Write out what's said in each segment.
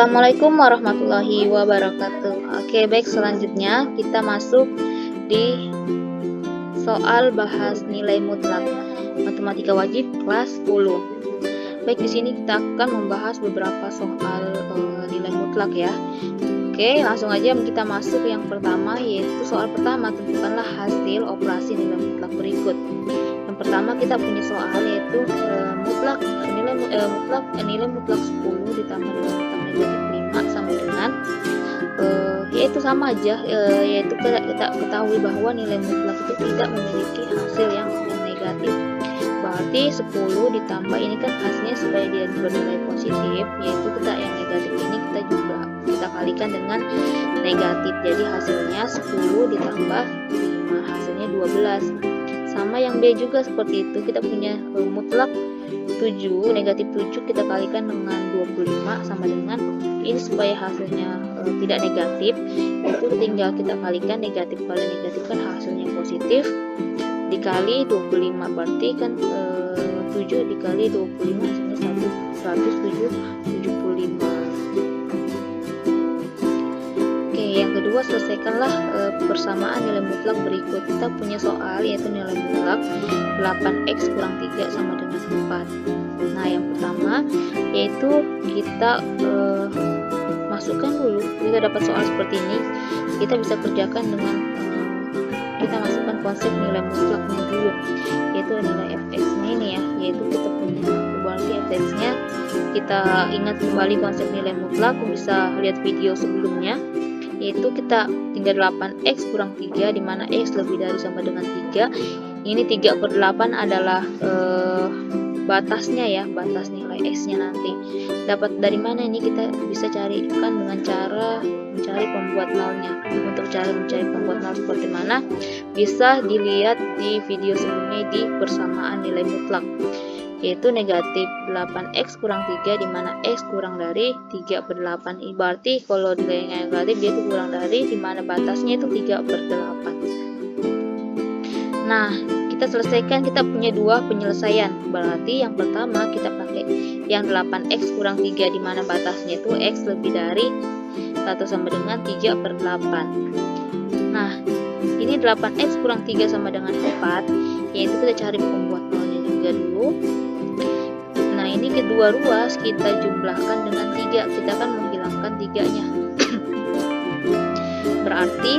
Assalamualaikum warahmatullahi wabarakatuh. Oke, baik, selanjutnya kita masuk di soal bahas nilai mutlak matematika wajib kelas 10. Baik, di sini kita akan membahas beberapa soal nilai mutlak ya. Oke, langsung aja kita masuk yang pertama, yaitu soal pertama, tentukanlah hasil operasi nilai mutlak berikut. Yang pertama kita punya soal yaitu nilai mutlak 10 ditambah nilai mutlak negatif 5 sama dengan yaitu sama aja, yaitu kita ketahui bahwa nilai mutlak itu tidak memiliki hasil yang negatif. Berarti 10 ditambah ini kan hasilnya supaya dia bernilai positif, yaitu kita yang negatif ini kita kalikan dengan negatif. Jadi hasilnya 10 ditambah 5 hasilnya 12. Sama yang B juga seperti itu, kita punya mutlak 7 negatif 7 kita kalikan dengan 25 sama dengan ini supaya hasilnya tidak negatif, itu tinggal kita kalikan negatif kali negatif kan hasilnya positif dikali 25, berarti kan 7 dikali 25 hasilnya 175. Oke, yang kedua, selesaikanlah persamaan nilai mutlak berikut. Kita punya soal yaitu nilai mutlak 8x kurang 3 sama dengan 4. Nah, yang pertama yaitu kita masukkan dulu. Kita dapat soal seperti ini, kita bisa kerjakan dengan kita masukkan konsep nilai mutlaknya dulu, yaitu nilai fx ini ya, yaitu kita punya berarti fx-nya kita ingat kembali konsep nilai mutlak, bisa lihat video sebelumnya, yaitu kita tinggal 8x kurang 3 dimana x lebih dari sama dengan 3. Ini 3/8 adalah batasnya ya, batas nilai x nya nanti. Dapat dari mana ini? Kita bisa carikan dengan cara mencari pembuat nolnya. Untuk cara mencari pembuat nol seperti mana bisa dilihat di video sebelumnya di persamaan nilai mutlak, yaitu negatif 8x kurang 3 dimana x kurang dari 3/8. Berarti kalau nilainya negatif dia itu kurang dari dimana batasnya itu 3/8. Nah, kita selesaikan, kita punya dua penyelesaian. Berarti yang pertama kita pakai yang 8x kurang 3 dimana batasnya itu x lebih dari 1 sama dengan 3/8. Nah, ini 8x kurang 3 sama dengan 4, yaitu kita cari pembuat nolnya juga dulu. Nah, ini kedua ruas kita jumlahkan dengan 3, kita akan menghilangkan 3-nya. Berarti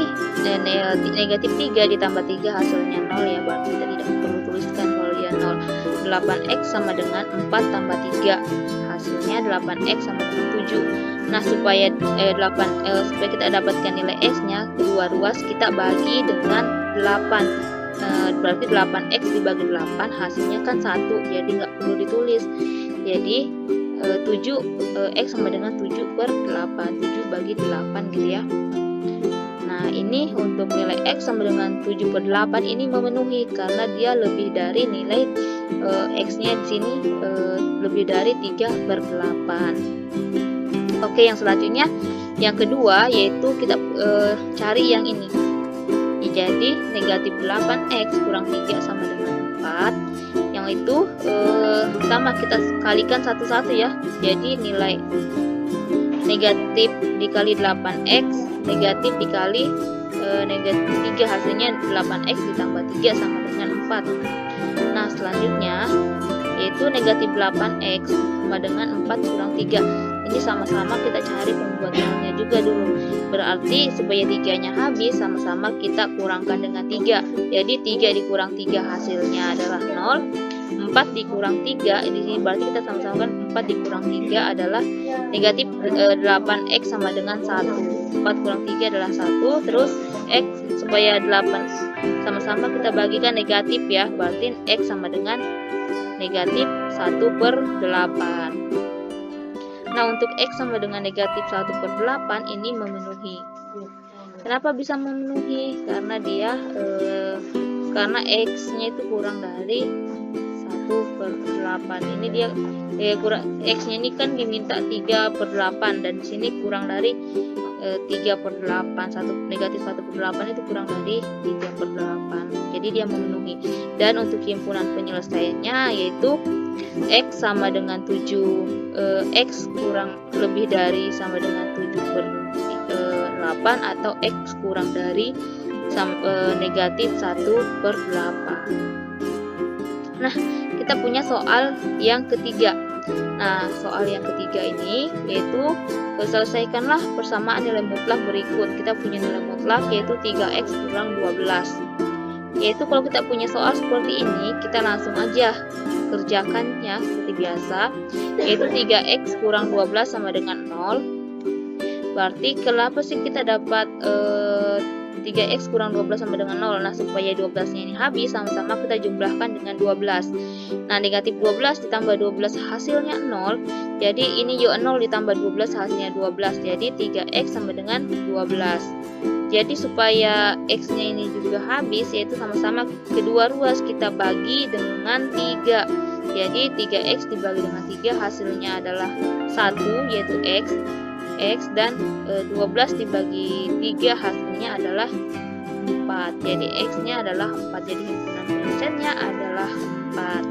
negatif 3 ditambah 3 hasilnya 0 ya, berarti kita tidak perlu tuliskan kalau dia 0. 8x sama dengan 4 tambah 3 hasilnya 8x sama dengan 7. Nah, supaya supaya kita dapatkan nilai x nya, kedua ruas kita bagi dengan 8. Berarti 8x dibagi 8 hasilnya kan 1, jadi nggak perlu ditulis. Jadi 7x sama dengan 7/8, 7 bagi 8 gitu ya. Nah, ini untuk nilai x sama dengan 7/8 ini memenuhi karena dia lebih dari nilai x nya di sini lebih dari 3/8. Oke, yang selanjutnya yang kedua yaitu kita cari yang ini. Jadi negatif 8x kurang 3 sama dengan 4, yang itu sama kita kalikan satu-satu ya. Jadi nilai negatif dikali 8x, negatif dikali negatif 3 hasilnya 8x ditambah 3 sama dengan 4. Nah, selanjutnya yaitu negatif 8x sama dengan 4 kurang 3. Ini sama-sama kita cari pembuat nolnya juga dulu. Berarti supaya 3-nya habis, sama-sama kita kurangkan dengan 3. Jadi 3 dikurang 3 hasilnya adalah 0. 4 dikurang 3, di sini berarti kita sama-sama kan 4 dikurang 3 adalah negatif 8x sama dengan 1. 4 kurang 3 adalah 1. Terus x supaya 8 sama-sama kita bagikan negatif ya, berarti x sama dengan negatif 1/8. Nah, untuk x sama dengan negatif 1/8 ini memenuhi. Kenapa bisa memenuhi? Karena dia karena x nya itu kurang dari 1/8. Ini dia X-nya ini kan diminta 3/8 dan di sini kurang dari 3/8. Negatif 1/8 itu kurang dari 3/8. Jadi dia memenuhi. Dan untuk himpunan penyelesaiannya yaitu X sama dengan 7, X kurang lebih dari sama dengan 7/8 atau X kurang dari negatif 1/8. Nah, kita punya soal yang ketiga. Nah, soal yang ketiga ini yaitu selesaikanlah persamaan nilai mutlak berikut. Kita punya nilai mutlak yaitu 3x kurang 12. Yaitu kalau kita punya soal seperti ini, kita langsung aja kerjakannya seperti biasa, yaitu 3x kurang 12 sama dengan 0. Berarti kenapa sih kita dapat 3x kurang 12 sama dengan 0? Nah, supaya 12 nya ini habis, sama-sama kita jumlahkan dengan 12. Nah, negatif 12 ditambah 12 hasilnya 0. Jadi ini juga 0 ditambah 12 hasilnya 12. Jadi 3x sama dengan 12. Jadi supaya x-nya ini juga habis, yaitu sama-sama kedua ruas kita bagi dengan 3. Jadi 3x dibagi dengan 3 hasilnya adalah 1, yaitu x, dan 12 dibagi 3 hasilnya adalah 4. Jadi x-nya adalah 4. Jadi himpunan penyelesaiannya adalah 4.